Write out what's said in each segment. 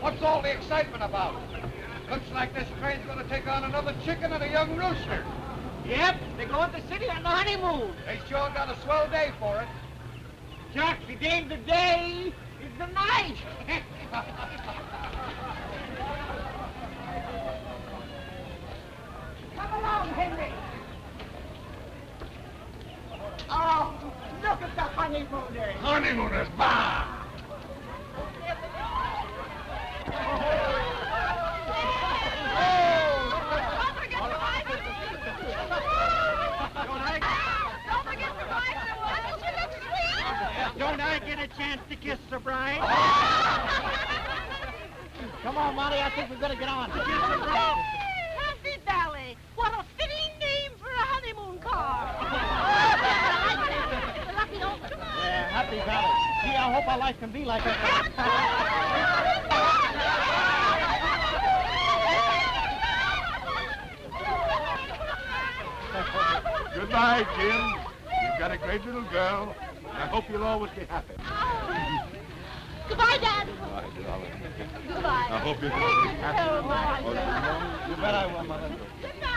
What's all the excitement about? Looks like this train's gonna take on another chicken and a young rooster. Yep, they go to the city on the honeymoon. They sure got a swell day for it. Chuck, the ain't the day, it's the night. Come along, Henry. Oh, look at the honeymooners. Honeymooners, bah! Don't I get a chance to kiss the bride? Come on, Molly, I think we're gonna get on. Kiss the bride. Happy Valley. What a fitting name for a honeymoon car. Lucky open. Yeah, Happy Valley. Gee, I hope our life can be like that. Good night, Jim. You've got a great little girl. I hope you'll always be happy. Goodbye, Dad. Goodbye, darling. Goodbye. I hope you're always happy. Oh, my Oh, God. You bet I will, Mother. Good night.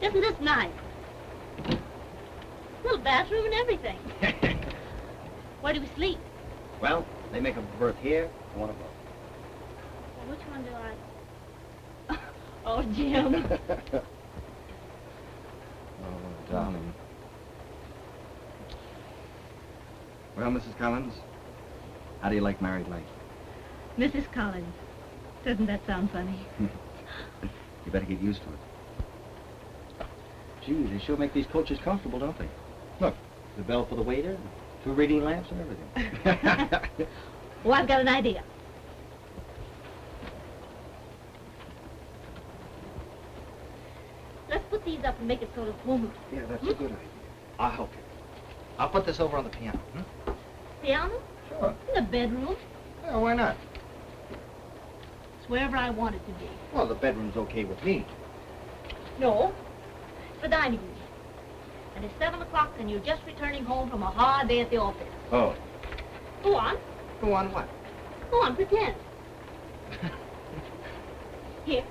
Isn't this nice? Little bathroom and everything. Where do we sleep? Well, they make a berth here, one above. Well, which one do I... Oh, Jim. Oh, darling. Well, Mrs. Collins, how do you like married life? Mrs. Collins. Doesn't that sound funny? You better get used to it. Gee, they sure make these coaches comfortable, don't they? Look, the bell for the waiter, 2 reading lamps and everything. Well, I've got an idea. Let's put these up and make it sort of homely. Yeah, that's a good idea. I'll help you. I'll put this over on the piano. Piano? Sure. In the bedroom. Yeah, why not? It's wherever I want it to be. Well, the bedroom's okay with me. No. It's the dining room. And it's 7 o'clock and you're just returning home from a hard day at the office. Oh. Go on. Go on what? Go on, pretend. Here.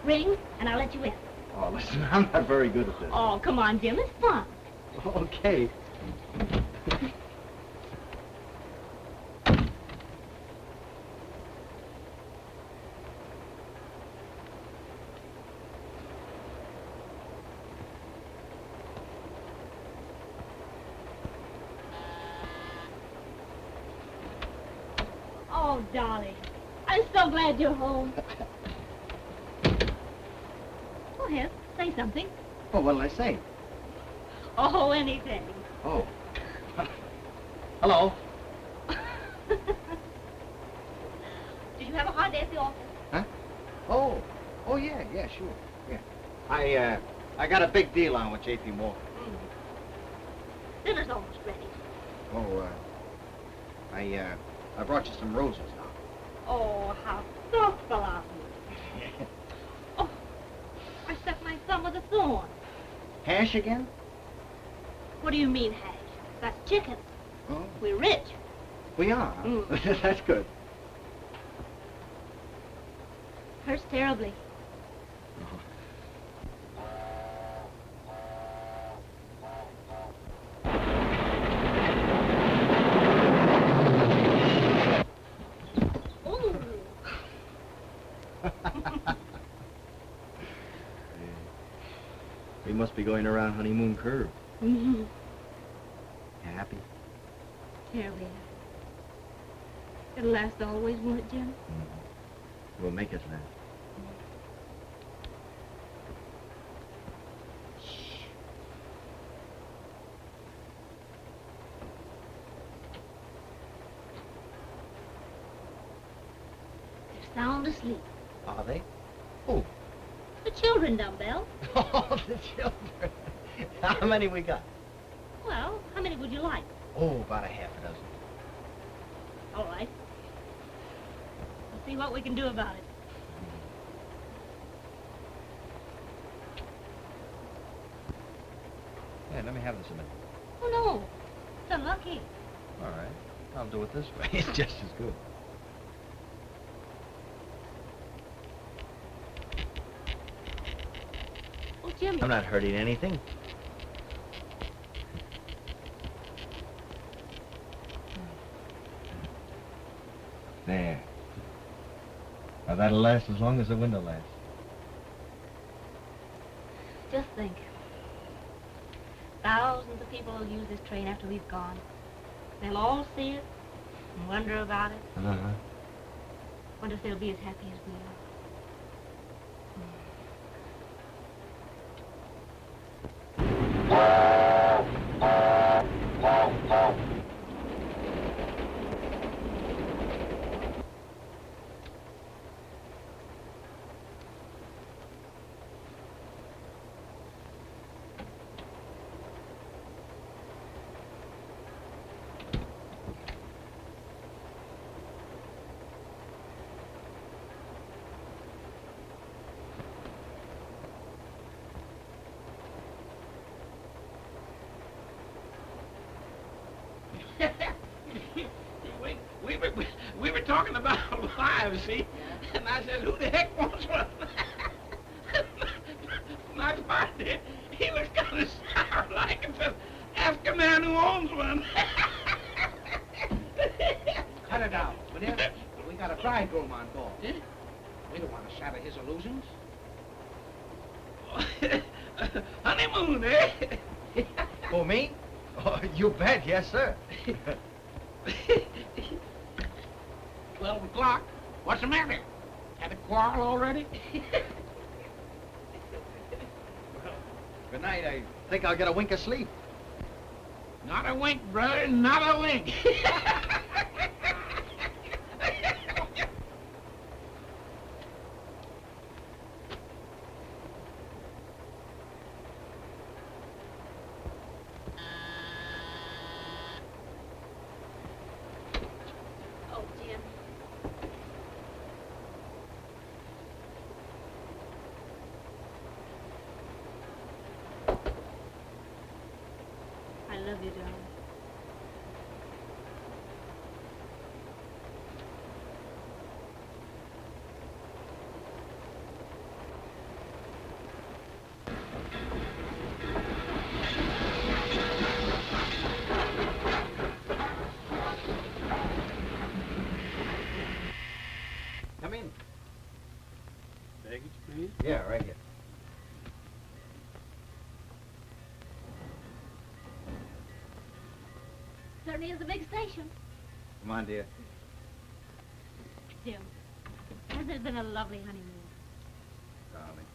Ring, and I'll let you in. Oh, listen, I'm not very good at this. Oh, come on, Jim. It's fun. Okay. Oh, darling. I'm so glad you're home. Go ahead. Say something. Oh, what'll I say? Oh, anything. Oh. Hello. Did you have a hard day at the office? Huh? Oh. Oh, yeah, sure. Yeah. I got a big deal on with J.P. Morgan. Dinner's almost ready. Oh, I brought you some roses now. Oh, how thoughtful of you. Oh, I stuck my thumb with a thorn. Hash again? What do you mean, hash? That's chicken. Oh. We're rich. We are. That's good. Hurts terribly. We must be going around Honeymoon Curve. Mm-hmm. You happy? Terribly happy. It'll last always, won't it, Jim? Mm-hmm. We'll make it last. They're sound asleep. Are they? Who? The children, Dumbbell. Oh, the children. How many we got? Well, how many would you like? Oh, about a half a dozen. All right. We'll see what we can do about it. Yeah, let me have this a minute. Oh, no. It's unlucky. All right. I'll do it this way. It's just as good. Oh, Jim. I'm not hurting anything. There. Now that'll last as long as the window lasts. Just think. Thousands of people will use this train after we've gone. They'll all see it and wonder about it. Uh-huh. Wonder if they'll be as happy as we are. We were talking about wives, see? And I said, who the heck wants one? My partner, he was kind of sour like and said, ask a man who owns one. Cut it out, will you? We got a bridegroom on board. Yeah? We don't want to shatter his illusions. Honeymoon, eh? Oh, me? Oh, you bet, yes, sir. 12 o'clock. What's the matter? Had a quarrel already? Good night. I think I'll get a wink of sleep. Not a wink, brother, not a wink. Oh, Jim. I love you, darling. Come in. Baggage, please. Yeah, right here. Certainly is a big station. Come on, dear. Jim, hasn't it been a lovely honeymoon? Darling.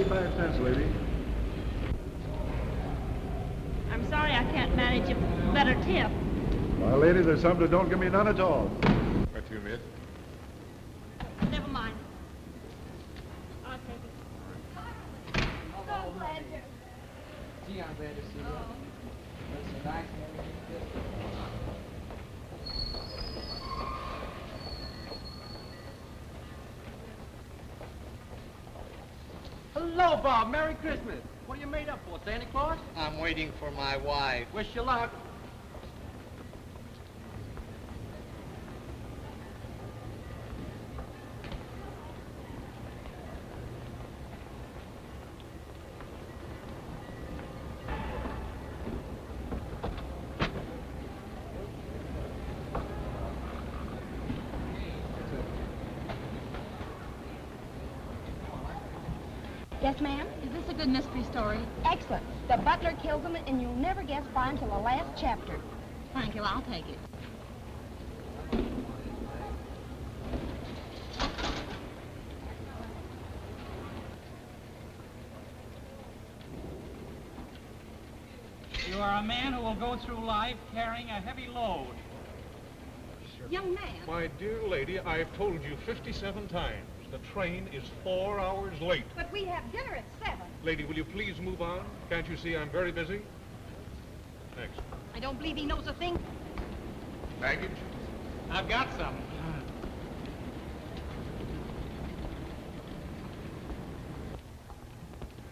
75 cents, lady. I'm sorry I can't manage a better tip. Well, lady, there's some that don't give me none at all. What you, miss? Never mind. I'll take it. So glad you're... Gee, I'm glad to see you. It's so nice having you. Hello, Bob. Merry Christmas. What are you made up for, Santa Claus? I'm waiting for my wife. Wish you luck. Yes, ma'am? Is this a good mystery story? Excellent. The butler kills him, and you'll never guess why until the last chapter. Thank you, I'll take it. You are a man who will go through life carrying a heavy load. Young man. My dear lady, I've told you 57 times. The train is 4 hours late. But we have dinner at 7. Lady, will you please move on? Can't you see I'm very busy? Thanks. I don't believe he knows a thing. Baggage? I've got some.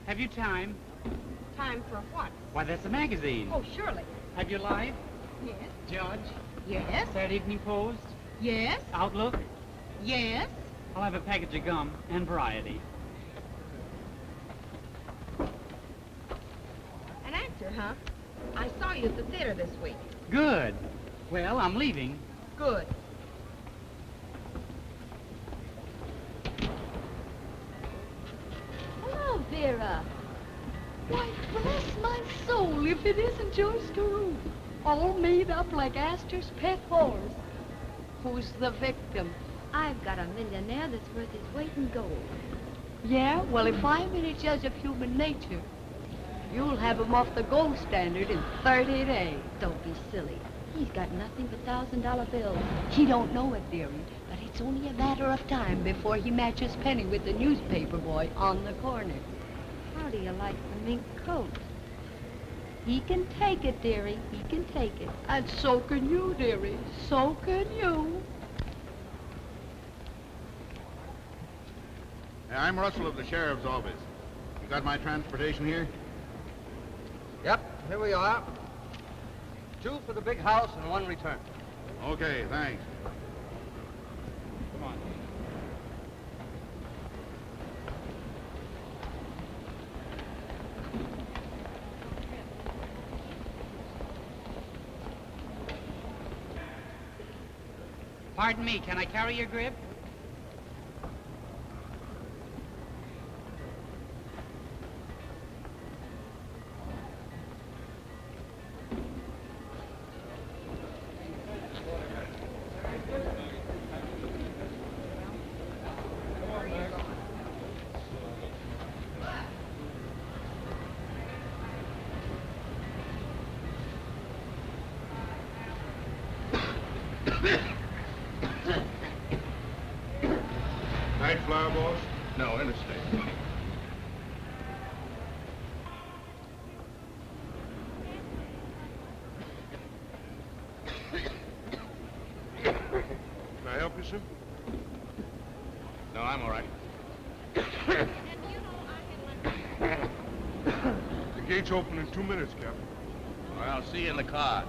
Have you time? Time for what? Why, that's a magazine. Oh, surely. Have you Life? Yes. Judge? Yes. Saturday Evening Post? Yes. Outlook? Yes. I'll have a package of gum and Variety. An actor, huh? I saw you at the theater this week. Good. Well, I'm leaving. Good. Hello, Vera. Why, bless my soul, if it isn't Joyce Carew. All made up like Astor's pet horse. Who's the victim? I've got a millionaire that's worth his weight in gold. Yeah? Well, if I'm any judge of human nature, you'll have him off the gold standard in 30 days. Don't be silly. He's got nothing but $1,000 bills. He don't know it, dearie, but it's only a matter of time before he matches Penny with the newspaper boy on the corner. How do you like the mink coat? He can take it, dearie. He can take it. And so can you, dearie. So can you. Hey, I'm Russell of the Sheriff's Office. You got my transportation here? Yep, here we are. 2 for the big house and 1 return. Okay, thanks. Come on. Pardon me, can I carry your grip? Night flower, boss? No, interstate. Can I help you, sir? No, I'm all right. The gate's open in 2 minutes, Captain. All right, I'll see you in the car.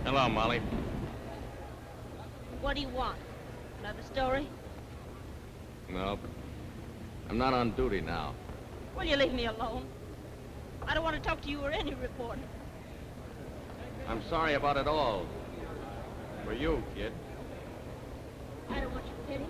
Hello, Molly. What do you want? Another story? No, but I'm not on duty now. Will you leave me alone? I don't want to talk to you or any reporter. I'm sorry about it all. For you, kid. I don't want your pity.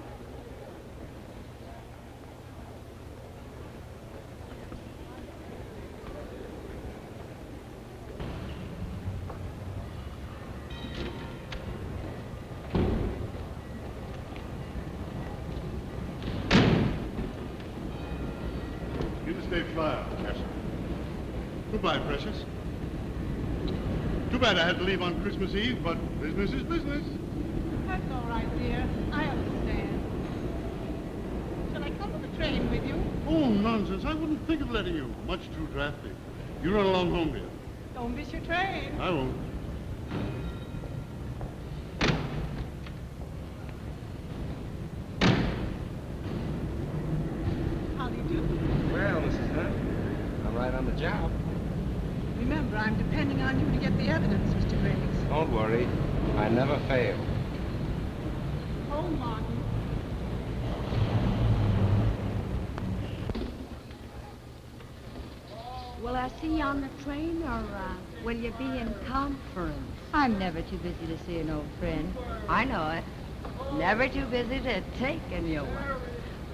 Interstate flyout. Yes, sir. Goodbye, precious. Too bad I had to leave on Christmas Eve, but business is business. That's all right, dear. I understand. Shall I come to the train with you? Oh, nonsense. I wouldn't think of letting you. Much too drafty. You run along home, dear. Don't miss your train. I won't. How do you do? Well, Mrs. Hunt, I'm right on the job. Remember, I'm depending on you to get the evidence, Mr. Graves. Don't worry. I never fail. Oh, Martin. Will I see you on the train, or will you be in conference? I'm never too busy to see an old friend. I know it. Never too busy to take a new one.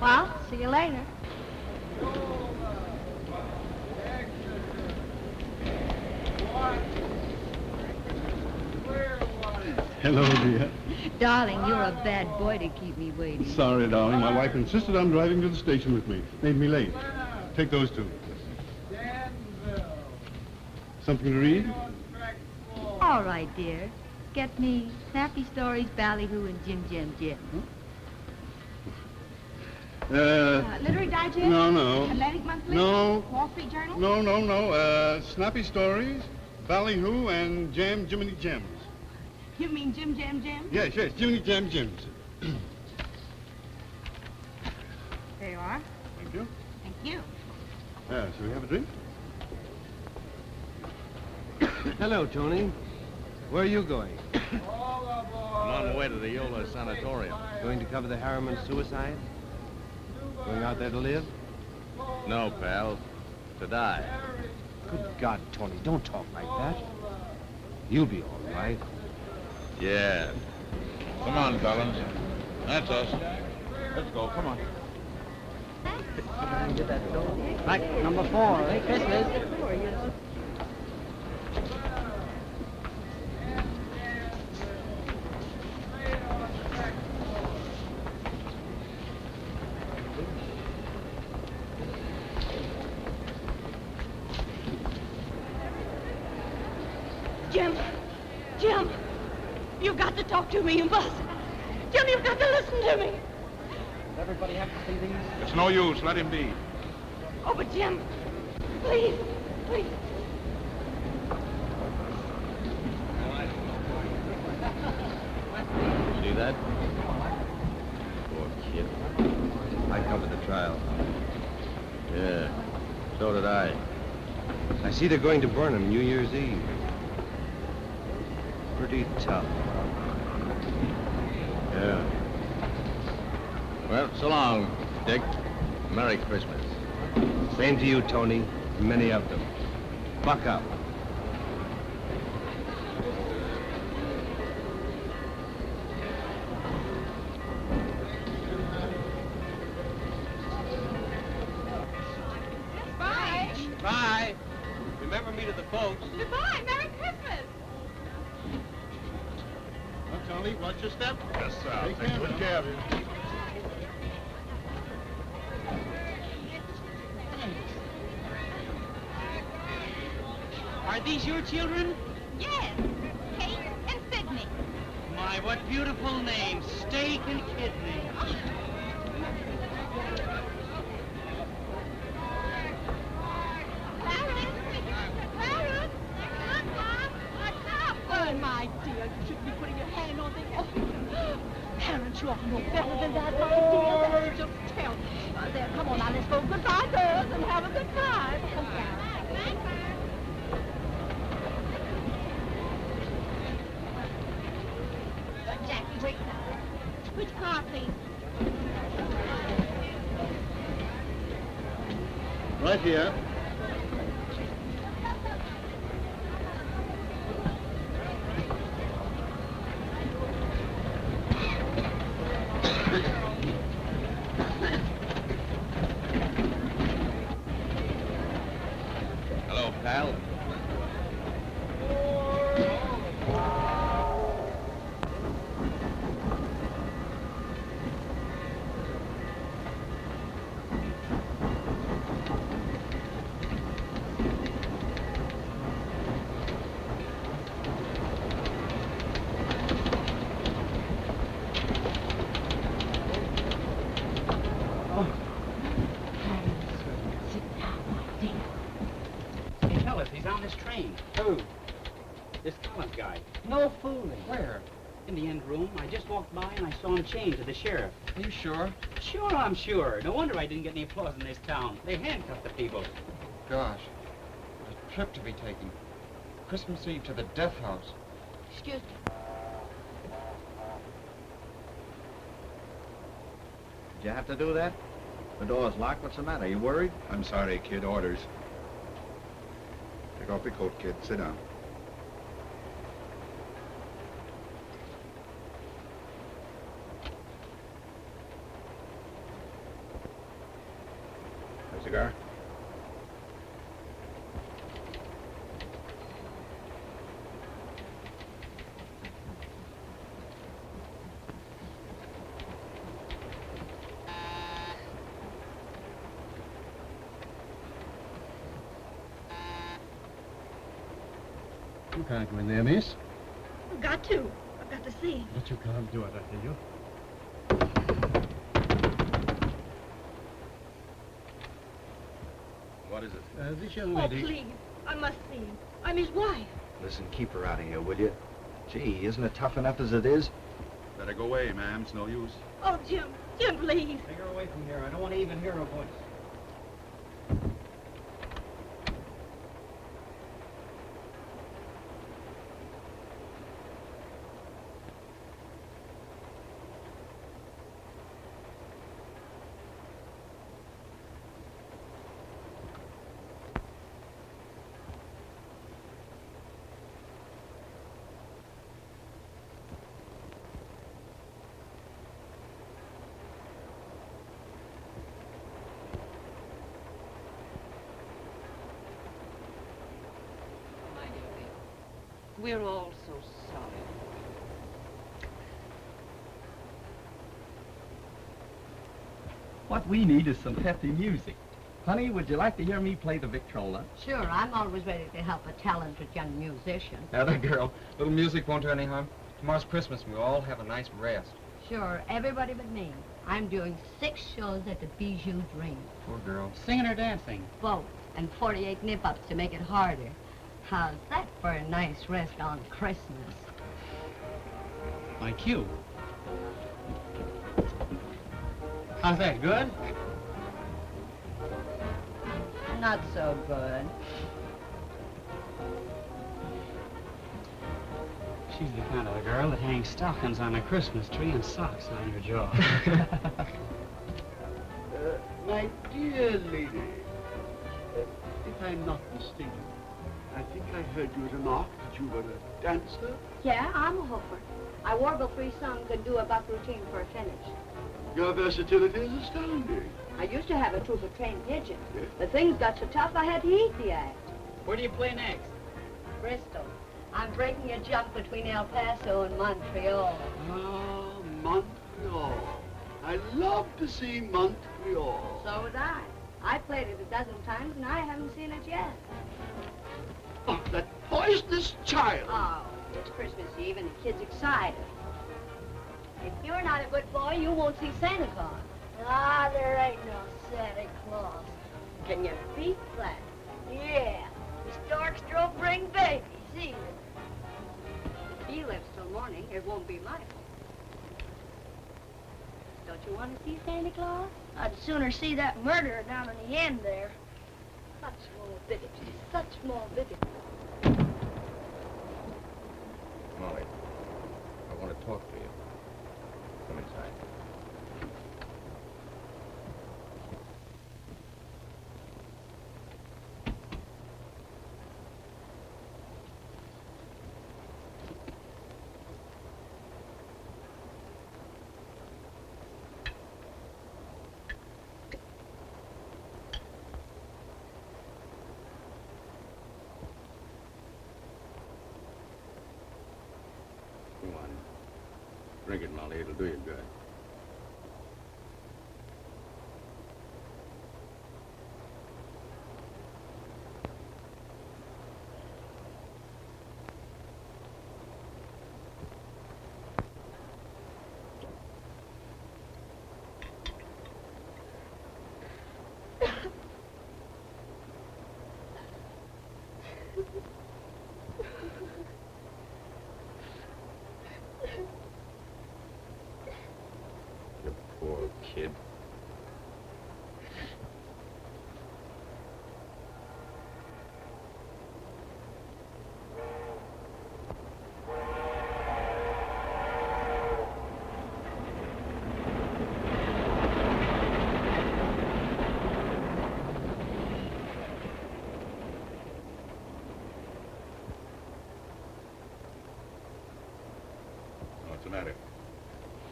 Well, see you later. Hello, dear. Darling, you're a bad boy to keep me waiting. Sorry, darling. My wife insisted on driving to the station with me. Made me late. Take those two. Something to read? All right, dear. Get me Snappy Stories, Ballyhoo, and Jim Jam Jim. Literary Digest? No. Atlantic Monthly? No. Wall Street Journal? No. Snappy Stories, Ballyhoo, and Jam Jiminy Gems. You mean Jim Jam Jim? Yes, Jiminy Jam Gems. There you are. Thank you. Thank you. Shall we have a drink? Hello, Tony. Where are you going? I'm on the way to the Yola Sanatorium. Going to cover the Harriman suicide? Going out there to live? No, pal. To die. Good God, Tony, don't talk like that. You'll be all right. Yeah. Come on, Collins. That's us. Let's go. Come on. Right, number 4. Hey, Christmas. Jim, you've got to talk to me. You must. Jim, you've got to listen to me. Does everybody have to see these? It's no use. Let him be. Oh, but Jim, please. See that? Poor kid. I covered the trial. Yeah. So did I. I see they're going to Burnham New Year's Eve. Pretty tough. Yeah. Well, so long, Dick. Merry Christmas. Same to you, Tony. Many of them. Buck up. Bye. Bye. Remember me to the folks. Goodbye. Merry Christmas. Well, Tony, watch your step. Yes, sir. Take good care of you. Are these your children? Yes. Kate and Sydney. My, what beautiful names. Steak and kidney. Clarence! Look, Mom! What's up? Oh, my dear, you shouldn't be putting your hand on the... Oh. Parents, you ought to know better than that, my dear. That's just terrible. There, come on now, let's go. Goodbye, girls, and have a good time. Jackie, wait now. Which car, please? Right here. Oh. Sit down, my dear. Hey, fellas, he's on this train. Who? This Collins guy. No fooling. Where? In the end room. I just walked by and I saw him chained to the sheriff. Are you sure? Sure, I'm sure. No wonder I didn't get any applause in this town. They handcuffed the people. Gosh. What a trip to be taking. Christmas Eve to the death house. Excuse me. Did you have to do that? The door's locked. What's the matter? You worried? I'm sorry, kid. Orders. Take off your coat, kid. Sit down. A cigar? You can't go in there, miss. I've got to. I've got to see. But you can't do it, I tell you. What is it? This young Oh, lady... please. I must see him. I'm his wife. Listen, keep her out of here, will you? Gee, isn't it tough enough as it is? Better go away, ma'am. It's no use. Oh, Jim. Jim, please. Take her away from here. I don't want to even hear her voice. We're all so sorry. What we need is some hefty music. Honey, would you like to hear me play the Victrola? Sure, I'm always ready to help a talented young musician. That girl. Little music won't do any harm. Tomorrow's Christmas, and we'll all have a nice rest. Sure, everybody but me. I'm doing 6 shows at the Bijou Dream. Poor girl. Singing or dancing? Both, and 48 nip-ups to make it harder. How's that for a nice rest on Christmas? My cue. How's that, good? Not so good. She's the kind of a girl that hangs stockings on a Christmas tree and socks on your jaw. My dear lady, if I'm not mistaken, I think I heard you remark that you were a dancer. Yeah, I'm a hooper. I warble 3 songs and do a buck routine for a finish. Your versatility is astounding. I used to have a troupe of trained pigeons, but things got so tough I had to eat the act. Where do you play next? Bristol. I'm breaking a jump between El Paso and Montreal. Ah, Montreal. I love to see Montreal. So would I. I played it a dozen times and I haven't seen it yet. Oh, that poisonous child. Oh, it's Christmas Eve and the kid's excited. If you're not a good boy, you won't see Santa Claus. Ah, there ain't no Santa Claus. Can you beat that? Yeah, the storks don't bring babies either. If he lives till morning, it won't be my fault. Don't you want to see Santa Claus? I'd sooner see that murderer down in the end there. Such morbidity, such morbidity. Molly, I want to talk to you. Come inside. Come on. Drink it, Molly. It'll do you good.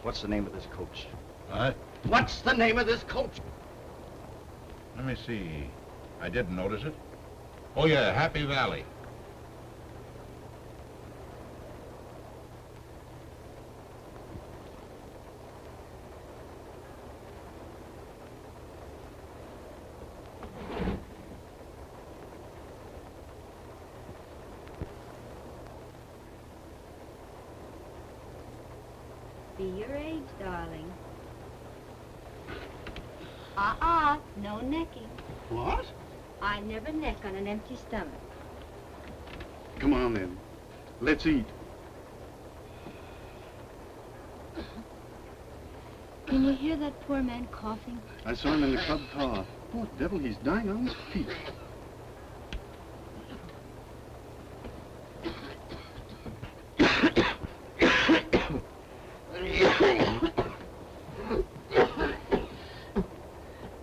What's the name of this coach? What? What's the name of this coach? Let me see. I didn't notice it. Oh, yeah, Happy Valley. Be your age, darling. No necking. What? I never neck on an empty stomach. Come on, then. Let's eat. Can you hear that poor man coughing? I saw him in the club car. Poor devil, he's dying on his feet.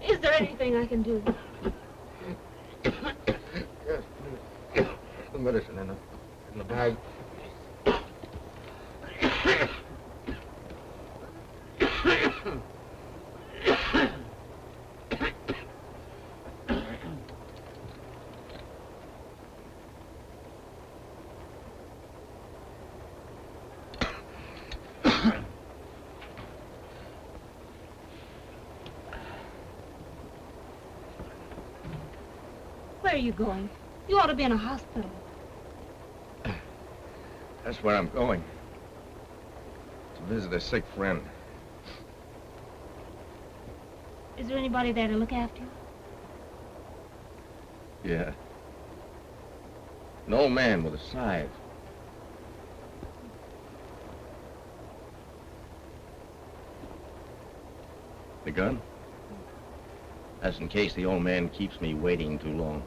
Is there anything I can do? Yes, please. The medicine in the bag. Where are you going? You ought to be in a hospital. That's where I'm going. To visit a sick friend. Is there anybody there to look after you? Yeah. An old man with a scythe. The gun? That's in case the old man keeps me waiting too long.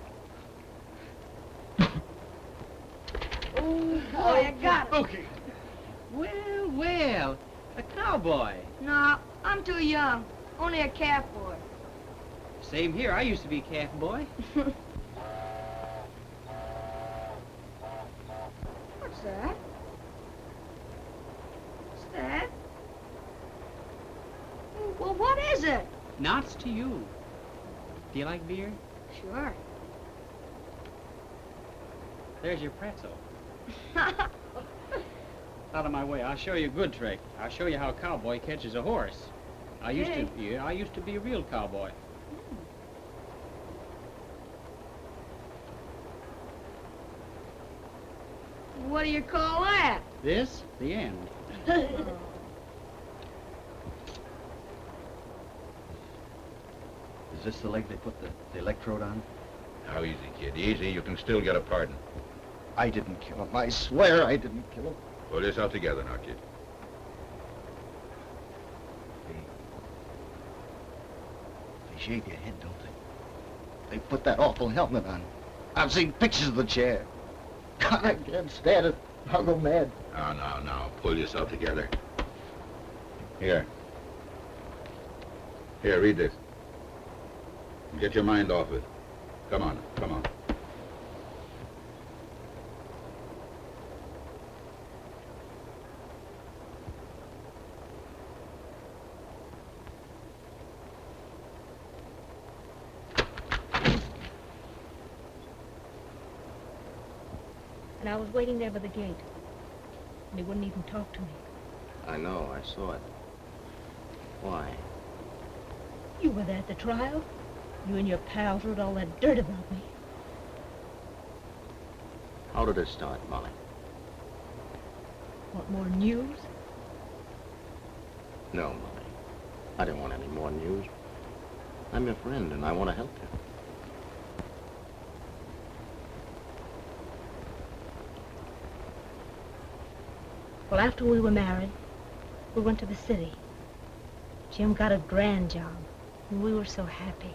Oh, boy, I got it. Okay. Well, well, a cowboy. No, I'm too young. Only a calf boy. Same here. I used to be a calf boy. What's that? What's that? Well, what is it? Knots to you. Do you like beer? Sure. There's your pretzel. Out of my way. I'll show you a good trick. I'll show you how a cowboy catches a horse. I used to be a real cowboy. What do you call that? This, the end. Is this the leg they put the electrode on? Now, easy, kid, easy. You can still get a pardon. I didn't kill him. I swear I didn't kill him. Pull yourself together now, kid. They shave your head, don't they? They put that awful helmet on. I've seen pictures of the chair. God, I can't stand it. I'll go mad. Now. Pull yourself together. Here. Here, read this. Get your mind off it. Come on. And I was waiting there by the gate. And he wouldn't even talk to me. I know, I saw it. Why? You were there at the trial. You and your pals wrote all that dirt about me. How did it start, Molly? Want more news? No, Molly. I don't want any more news. I'm your friend, and I want to help you. Well, after we were married, we went to the city. Jim got a grand job, and we were so happy.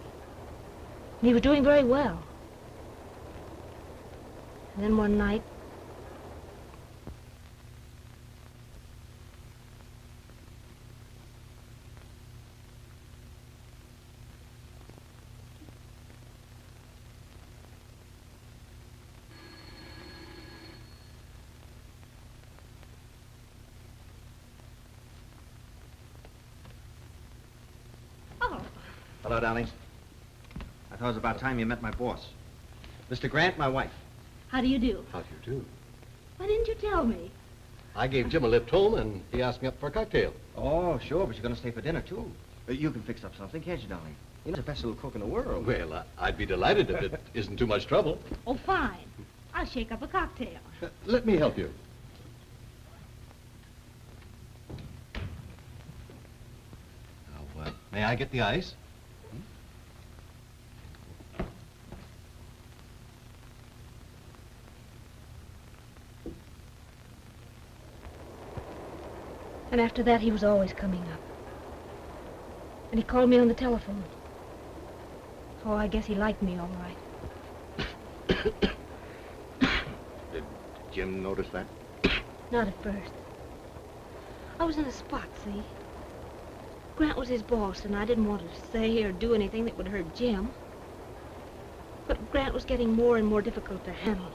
And he was doing very well. And then one night, Hello, darlings. I thought it was about time you met my boss. Mr. Grant, my wife. How do you do? How do you do? Why didn't you tell me? I gave Jim a lift home, and he asked me up for a cocktail. Oh, sure, but you're going to stay for dinner, too. You can fix up something, can't you, darling? You're the best little cook in the world. Well, I'd be delighted if it isn't too much trouble. Oh, fine. I'll shake up a cocktail. Let me help you. Now, may I get the ice? And after that, he was always coming up. And he called me on the telephone. Oh, I guess he liked me all right. Did Jim notice that? Not at first. I was in a spot, see? Grant was his boss, and I didn't want to say or do anything that would hurt Jim. But Grant was getting more and more difficult to handle.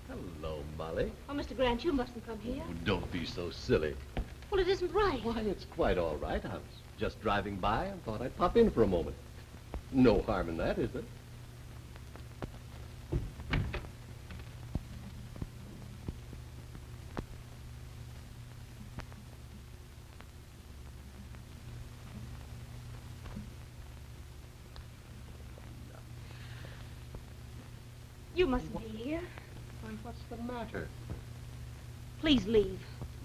Hello, Molly. Oh, Mr. Grant, you mustn't come here. Oh, don't be so silly. Well, it isn't right. Why, it's quite all right. I was just driving by and thought I'd pop in for a moment. No harm in that, is there? You mustn't be here. Why, what's the matter? Please leave.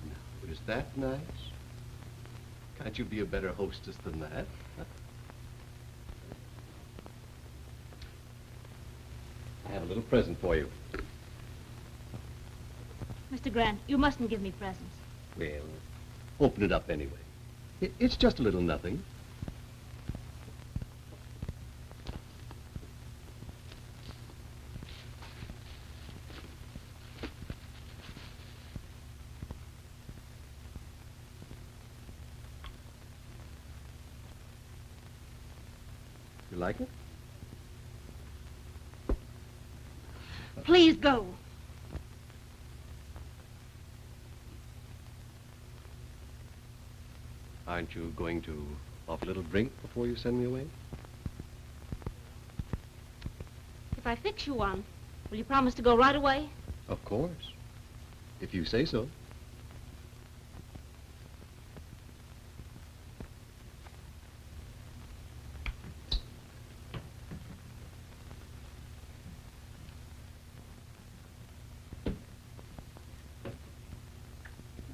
No, is that nice? Can't you be a better hostess than that? Huh? I have a little present for you. Mr. Grant, you mustn't give me presents. Well, open it up anyway. It's just a little nothing. You like it? Please go. Aren't you going to offer a little drink before you send me away? If I fix you one, will you promise to go right away? Of course. If you say so.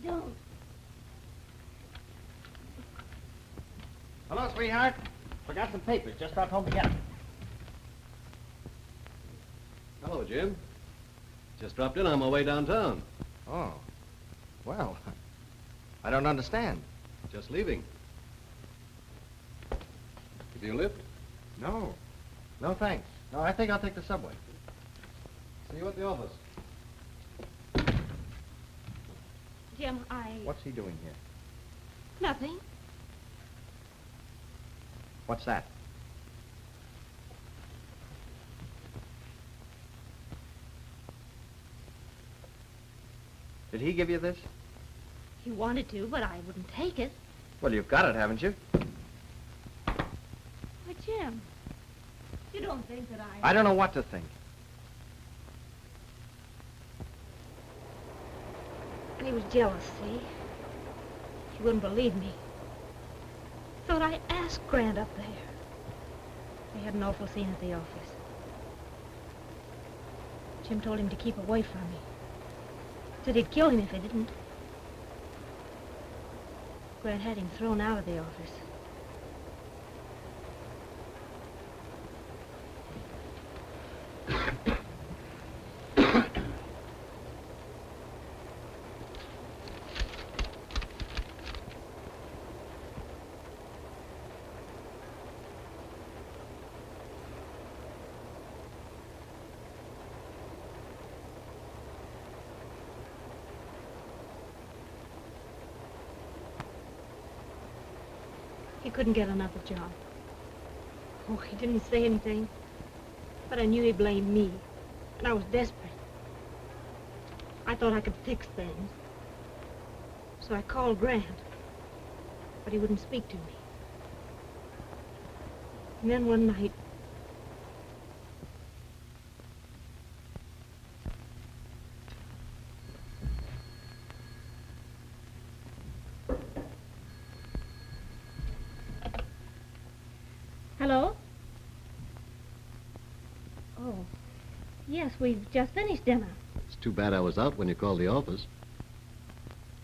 Don't. Hello, sweetheart. Forgot some papers. Just got home to get them. Hello, Jim. Just dropped in on my way downtown. Oh. Well, I don't understand. Just leaving. Give you a lift? No. No, thanks. No, I think I'll take the subway. See you at the office. Jim, What's he doing here? Nothing. What's that? Did he give you this? He wanted to, but I wouldn't take it. Well, you've got it, haven't you? Why, Jim, you don't think that I... I don't know what to think. And he was jealous, see? He wouldn't believe me. Thought I asked Grant up there. They had an awful scene at the office. Jim told him to keep away from me. Said he'd kill him if he didn't. Grant had him thrown out of the office. He couldn't get another job. Oh, he didn't say anything, but I knew he blamed me. And I was desperate. I thought I could fix things. So I called Grant. But he wouldn't speak to me. And then one night... Hello? Oh, yes, we've just finished dinner. It's too bad I was out when you called the office.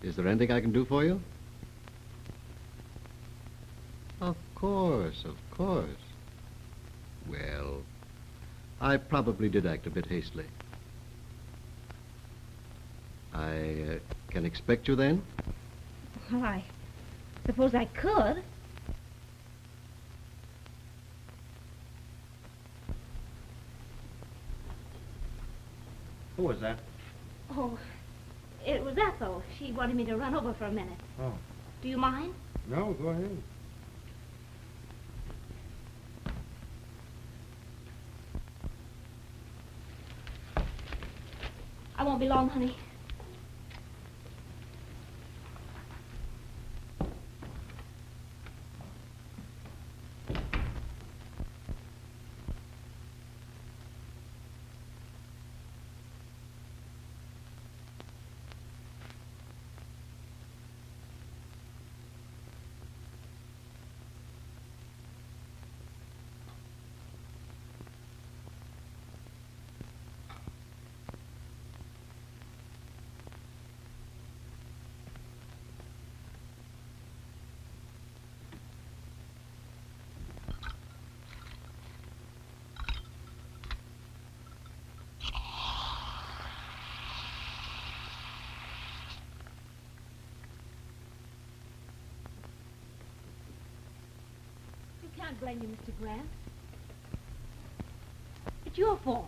Is there anything I can do for you? Of course, of course. Well, I probably did act a bit hastily. I can expect you then? Well, I suppose I could. Who was that? Oh, it was Ethel. She wanted me to run over for a minute. Oh. Do you mind? No, go ahead. I won't be long, honey. I can't blame you, Mr. Grant. It's your fault.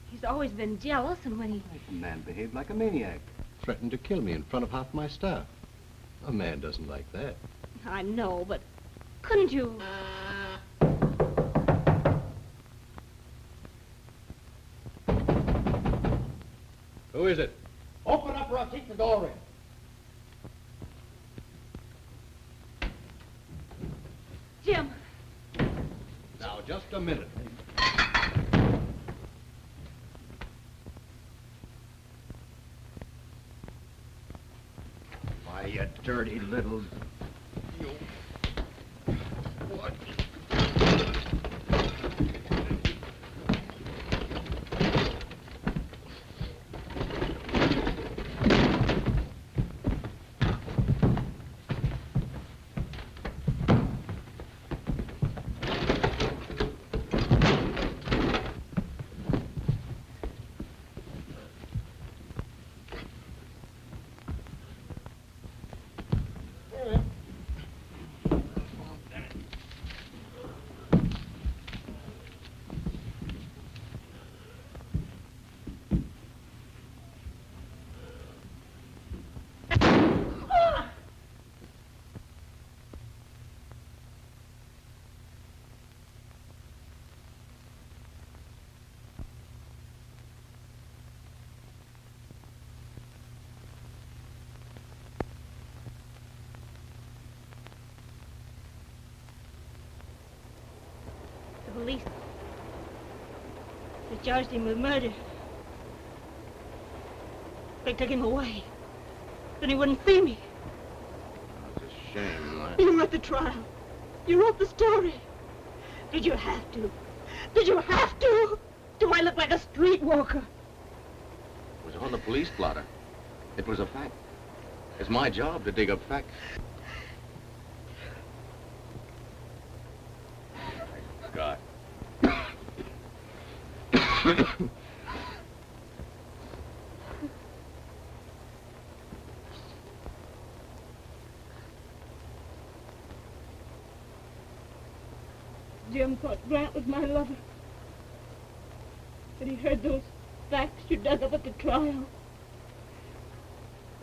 He's always been jealous, and when he... The man behaved like a maniac. Threatened to kill me in front of half my staff. A man doesn't like that. I know, but couldn't you... Who is it? Open up or I'll kick the door in. Jim! Now, just a minute. Why, you dirty little... You... What? The police. They charged him with murder. They took him away. Then he wouldn't see me. It's a shame, You were at the trial. You wrote the story. Did you have to? Did you have to? Do I look like a streetwalker? It was on the police blotter. It was a fact. It's my job to dig up facts. God. Jim thought Grant was my lover. But he heard those facts you dug up at the trial.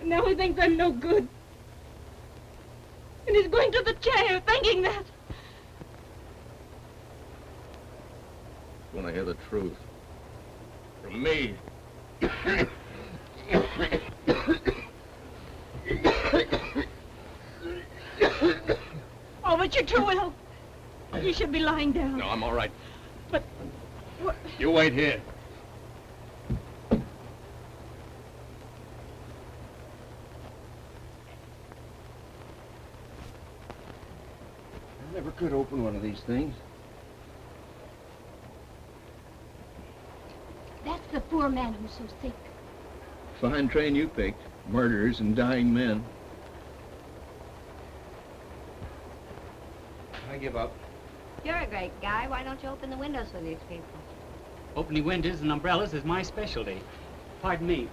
And now he thinks I'm no good. And he's going to the chair thinking that. Want to hear the truth? Me. Oh, but you're too ill. You should be lying down. No, I'm all right. But what? You wait here. I never could open one of these things. That's the poor man who's so sick. Fine train you picked. Murderers and dying men. I give up. You're a great guy. Why don't you open the windows for these people? Opening windows and umbrellas is my specialty. Pardon me.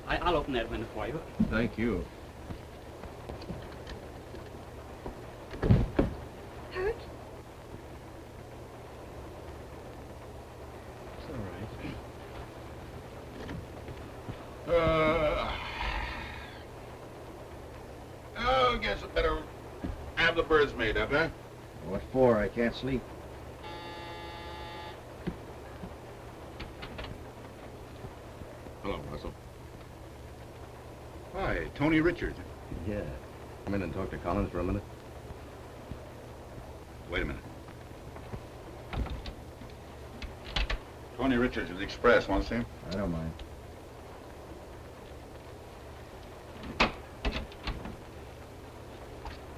I'll open that window for you. Thank you. Hurt? It's all right. I guess I better have the birds made up, huh? What for? I can't sleep. Hello, Russell. Hi, Tony Richards. Yeah. Come in and talk to Collins for a minute. Wait a minute. Tony Richards of the Express. Want to see him? I don't mind.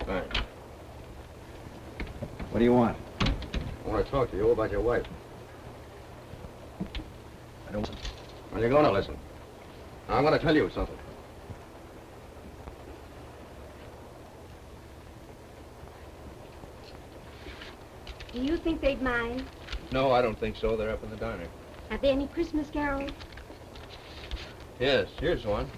Thanks. What do you want? I want to talk to you about your wife. I don't... Well, you're going to listen. I'm going to tell you something. Do you think they'd mind? No, I don't think so. They're up in the diner. Have they any Christmas carols? Yes, here's one.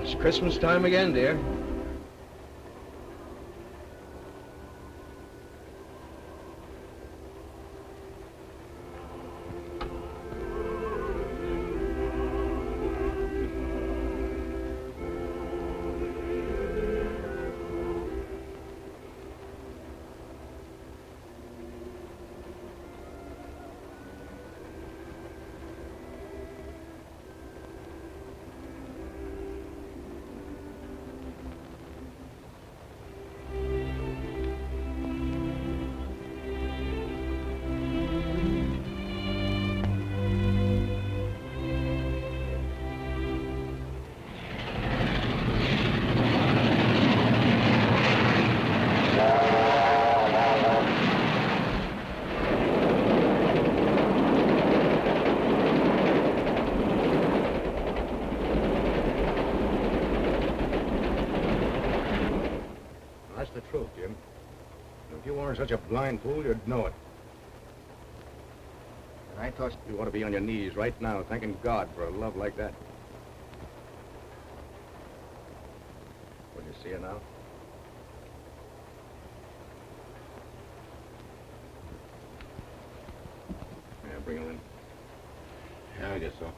It's Christmas time again, dear. That's the truth, Jim. If you weren't such a blind fool, you'd know it. And I thought... You ought to be on your knees right now, thanking God for a love like that. Will you see her now? Yeah, bring her in. Yeah, I guess so.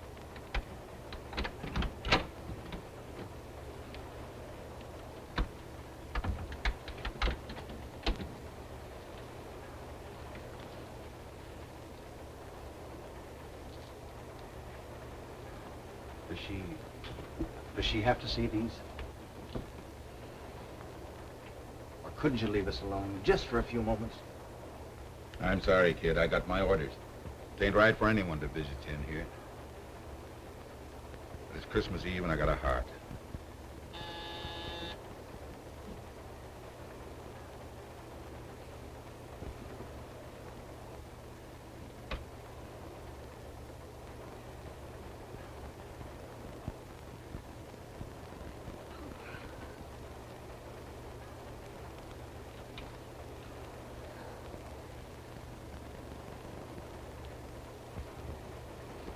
Does she have to see these? Or couldn't you leave us alone, just for a few moments? I'm sorry, kid. I got my orders. It ain't right for anyone to visit you in here. But it's Christmas Eve and I got a heart.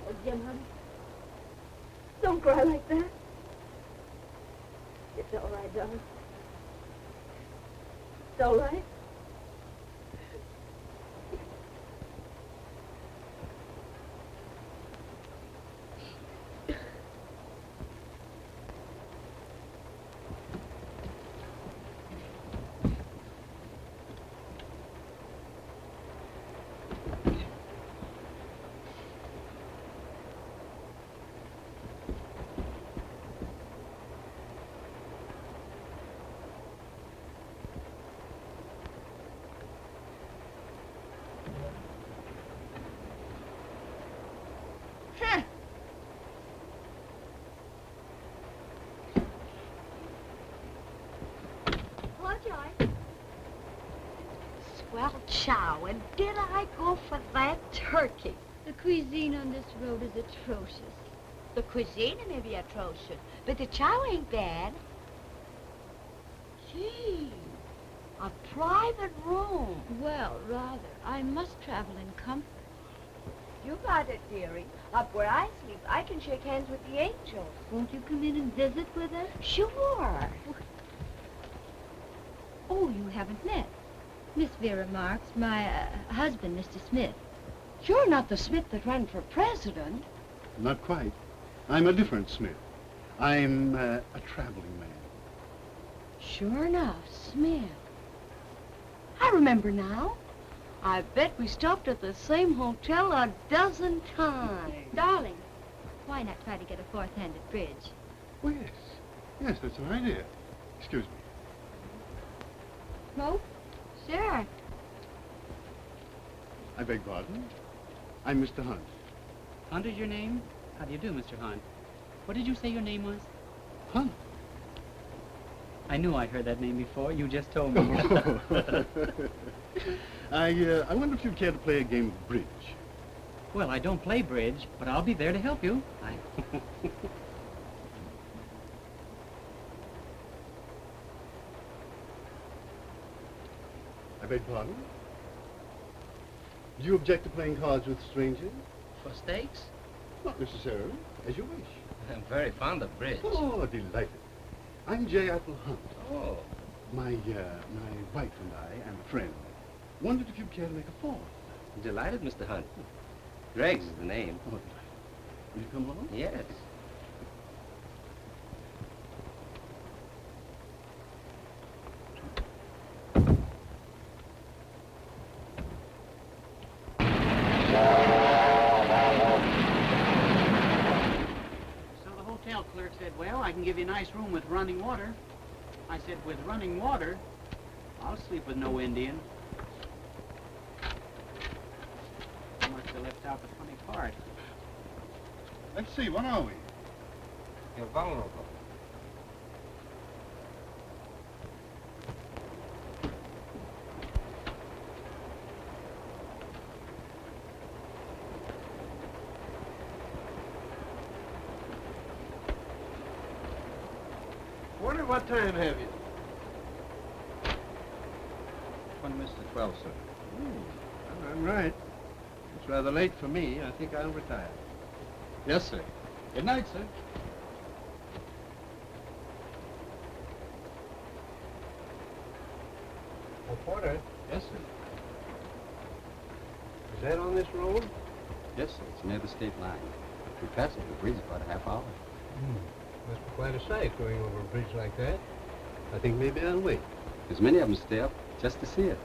Oh, Jim, honey. Don't cry like that. It's all right, darling. It's all right. Well, chow, and did I go for that turkey? The cuisine on this road is atrocious. The cuisine may be atrocious, but the chow ain't bad. Gee, a private room. Well, rather. I must travel in comfort. You got it, dearie. Up where I sleep, I can shake hands with the angels. Won't you come in and visit with us? Sure. Oh, you haven't met. Miss Vera Marks, my husband, Mr. Smith. You're not the Smith that ran for president. Not quite. I'm a different Smith. I'm a traveling man. Sure enough, Smith. I remember now. I bet we stopped at the same hotel a dozen times. Darling, why not try to get a fourth hand at bridge? Oh, yes. Yes, that's an idea. Excuse me. Smoke? Sure. I beg pardon? I'm Mr. Hunt. Hunt is your name? How do you do, Mr. Hunt? What did you say your name was? Hunt. I knew I'd heard that name before. You just told me. I wonder if you'd care to play a game of bridge. Well, I don't play bridge, but I'll be there to help you. I beg pardon? Do you object to playing cards with strangers? For stakes? Not necessarily, as you wish. I'm very fond of bridge. Oh, delighted. I'm J. Apple Hunt. Oh. My wife and I, and a friend, wondered if you'd care to make a fourth. Delighted, Mr. Hunt. Greg's is the name. Oh, delighted. Will you come along? Yes. So the hotel clerk said, well, I can give you a nice room with running water. I said, with running water, I'll sleep with no Indian. I must have left out the funny part. Let's see, what are we? You're vulnerable. Wonder what time have you? 20 minutes to 12, sir. Well, I'm right. It's rather late for me. I think I'll retire. Yes, sir. Good night, sir. Oh, Porter, Yes, sir. is that on this road? Yes, sir. It's near the state line. We pass it with a breeze about a half hour. Must be quite a sight going over a bridge like that. I think maybe I'll wait. There's many of them stay up just to see it.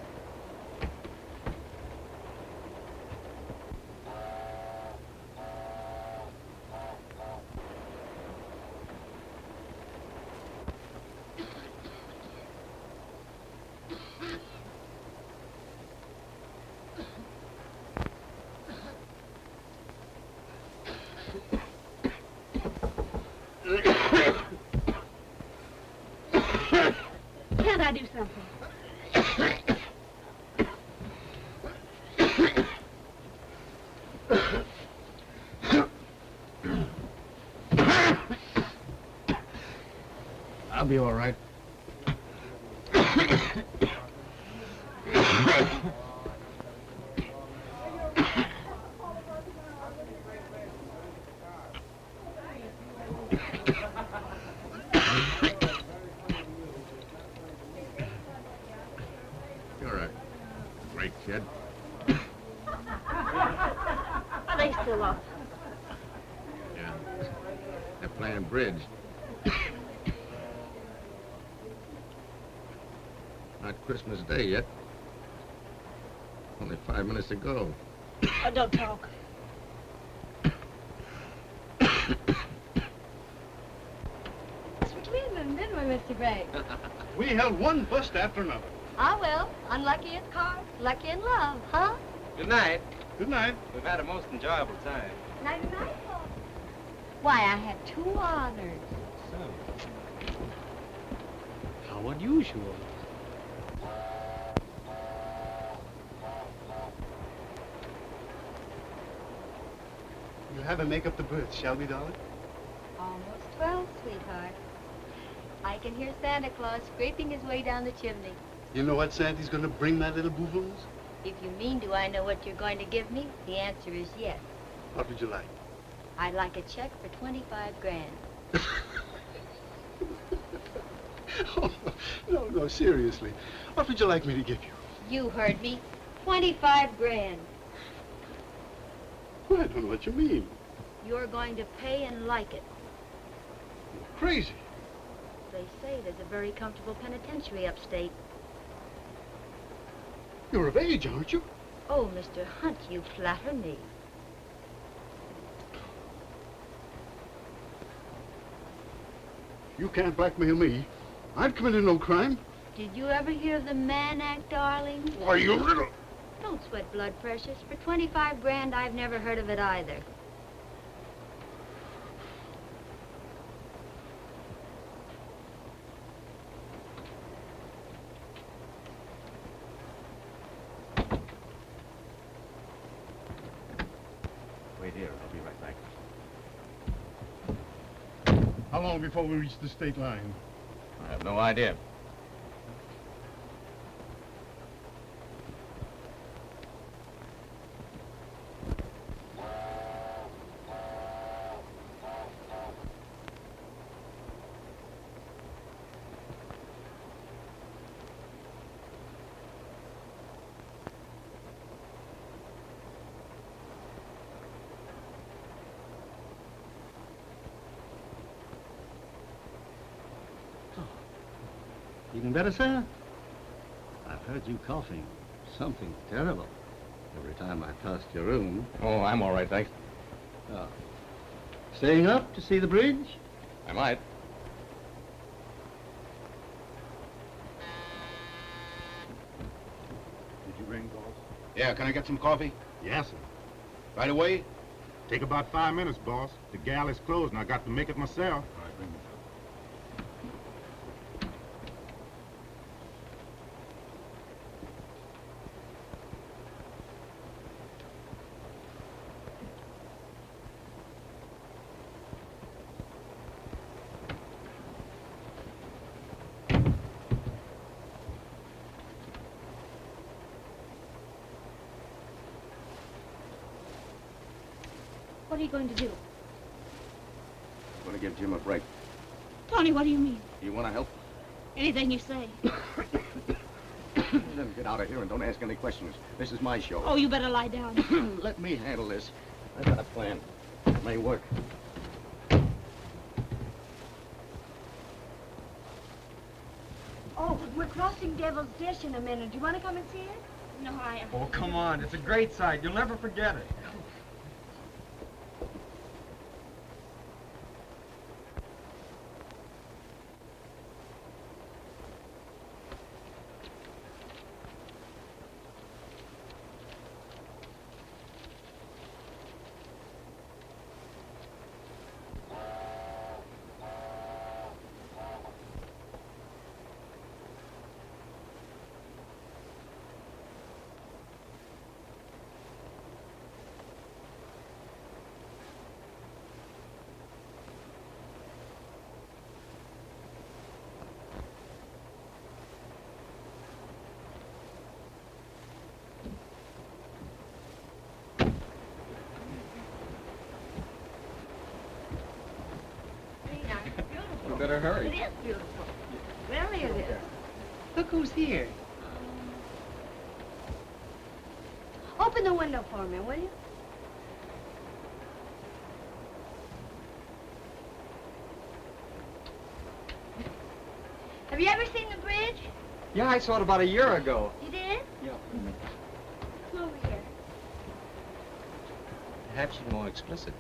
Can't I do something? I'll be all right. You're a great kid. Are they still up? Yeah. They're playing bridge. Not Christmas Day yet. Only 5 minutes to go. Oh, don't talk. Cleveland, didn't we, Mr. Gregg? We held one bust after another. Ah, well, unlucky in cards, lucky in love, huh? Good night. Good night. We've had a most enjoyable time. Night-night, folks. Why, I had 2 honors. So, how unusual. have her make up the berth, shall we, darling? Almost 12, sweetheart. I can hear Santa Claus scraping his way down the chimney. You know what Santa's gonna bring my little boo-boos? If you mean, do I know what you're going to give me? The answer is yes. What would you like? I'd like a check for 25 grand. Oh, no, seriously. What would you like me to give you? You heard me. 25 grand. Well, I don't know what you mean. You're going to pay and like it. You're crazy. They say there's a very comfortable penitentiary upstate. You're of age, aren't you? Oh, Mr. Hunt, you flatter me. You can't blackmail me. I've committed no crime. Did you ever hear of the Mann Act, darling? Why, you little... Don't sweat blood, precious. For 25 grand, I've never heard of it either. Wait here, I'll be right back. How long before we reach the state line? I have no idea. Even better, sir? I've heard you coughing. Something terrible. Every time I passed your room. Oh, I'm all right, thanks. Oh. Staying up to see the bridge? I might. Did you ring, boss? Yeah, can I get some coffee? Yes, sir. Right away? Take about 5 minutes, boss. The gal is closed and I got to make it myself. All right, bring it. What are you going to do? I'm going to give Jim a break. Tony, what do you mean? You want to help? Anything you say. Then get out of here and don't ask any questions. This is my show. Oh, you better lie down. Let me handle this. I've got a plan. It may work. Oh, we're crossing Devil's Dish in a minute. Do you want to come and see it? No, Oh, come on. It's a great sight. You'll never forget it. Beautiful. You better hurry. It is beautiful. Really it is. Look who's here. Open the window for me, will you? Have you ever seen the bridge? Yeah, I saw it about a year ago. You did? Yeah. Come over here. Perhaps you're more explicit.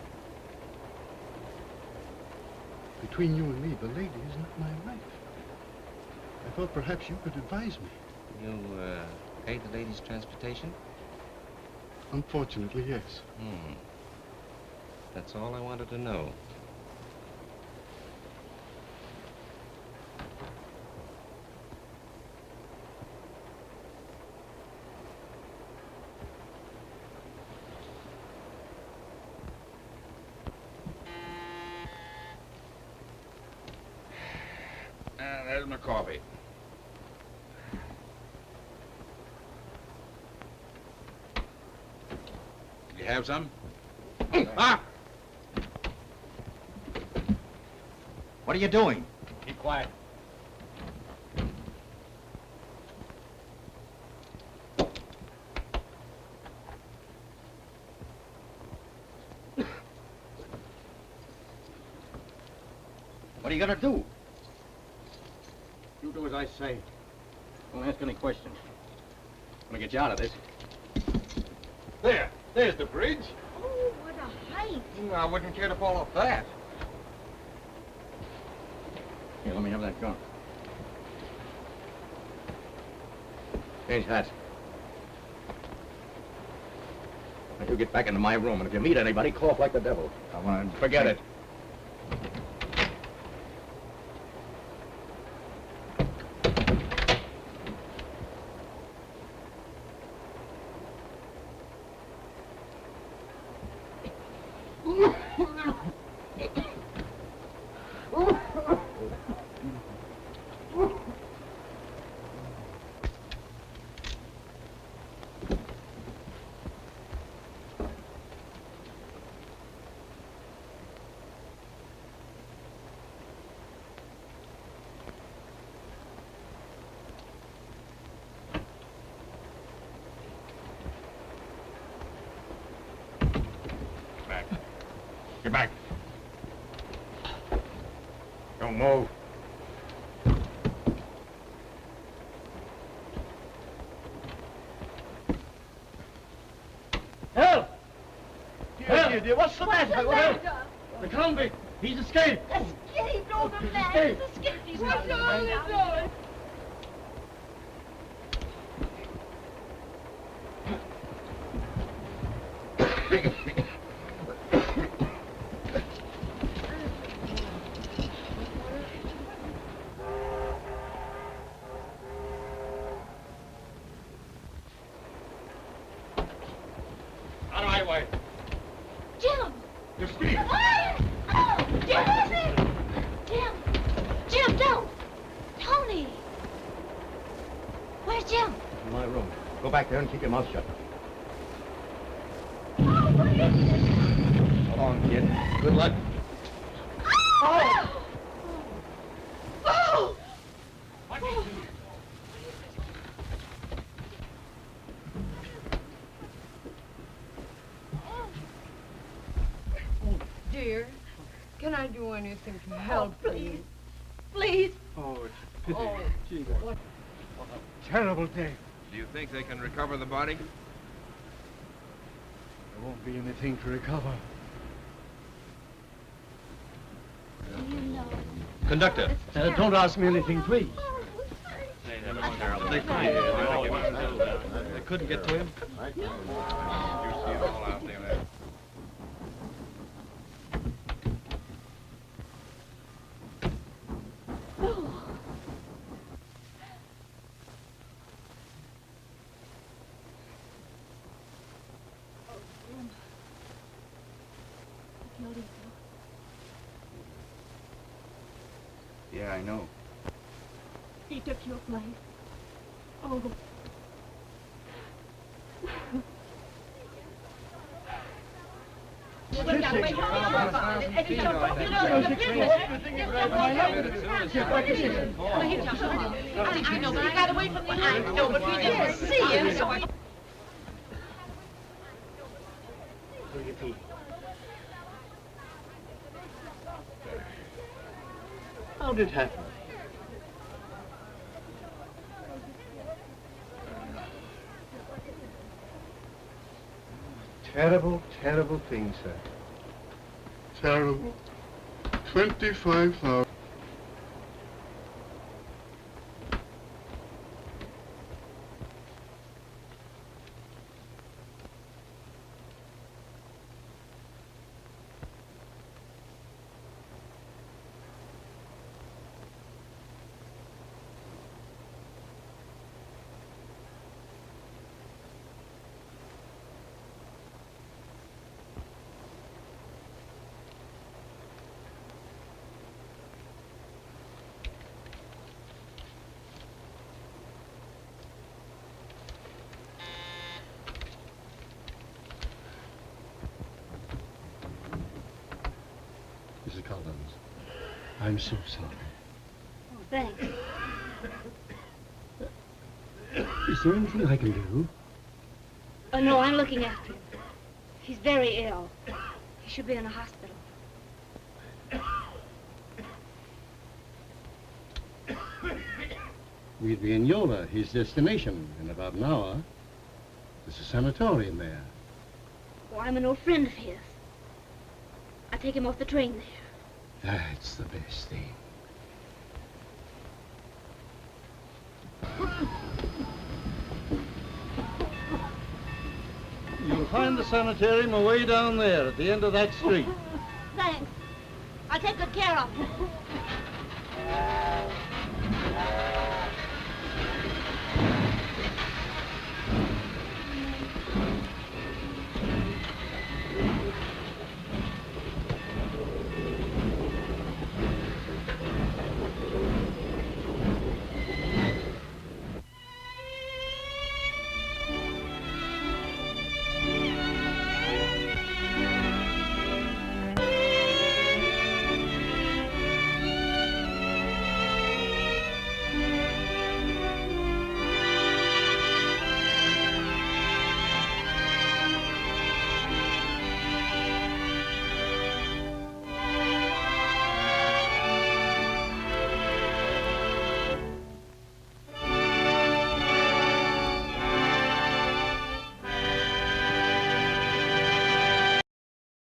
Between you and me, the lady is not my wife. I thought perhaps you could advise me. You, paid the lady's transportation? Unfortunately, yes. That's all I wanted to know. and a coffee. You have some? Ah! What are you doing? Keep quiet. What are you gonna do? You do as I say. Don't ask any questions. I'm gonna get you out of this. There's the bridge. Oh, what a height. I wouldn't care to fall off that. Here, let me have that gun. Change hats. Now, you get back into my room, and if you meet anybody, cough like the devil. Come on. Forget it. Get back. Don't move. Help! Help! What's the matter? The convict! He's escaped! Escaped, old man! Escaped. He's escaped! He's not doing. Out of my way. Jim! You're Steve. Oh, Jim! Jim! Jim, don't! Tony! Where's Jim? In my room. Go back there and keep your mouth shut. Oh, what is it? Come on, kid. Good luck. Oh! Oh! Dear, can I do anything to help you? Please! Oh, it's a pity. Oh, Gee, what a terrible day. Do you think they can recover the body? There won't be anything to recover. Do you know? Conductor. Don't ask me anything, please. They couldn't get to him? You see it all out there. Yeah, I know. He took your place. Oh. I know, but he got away from the I know, but we didn't see him, so I... How did it happen? Terrible, terrible thing, sir. Terrible. 25,000. Collins. I'm so sorry. Oh, thanks. Is there anything I can do? Oh, no, I'm looking after him. He's very ill. He should be in a hospital. We'll be in Yola, his destination, in about an hour. There's a sanatorium there. Oh, I'm an old friend of his. I take him off the train there. That's the best thing. You'll find the sanitarium away down there at the end of that street. Thanks. I'll take good care of him.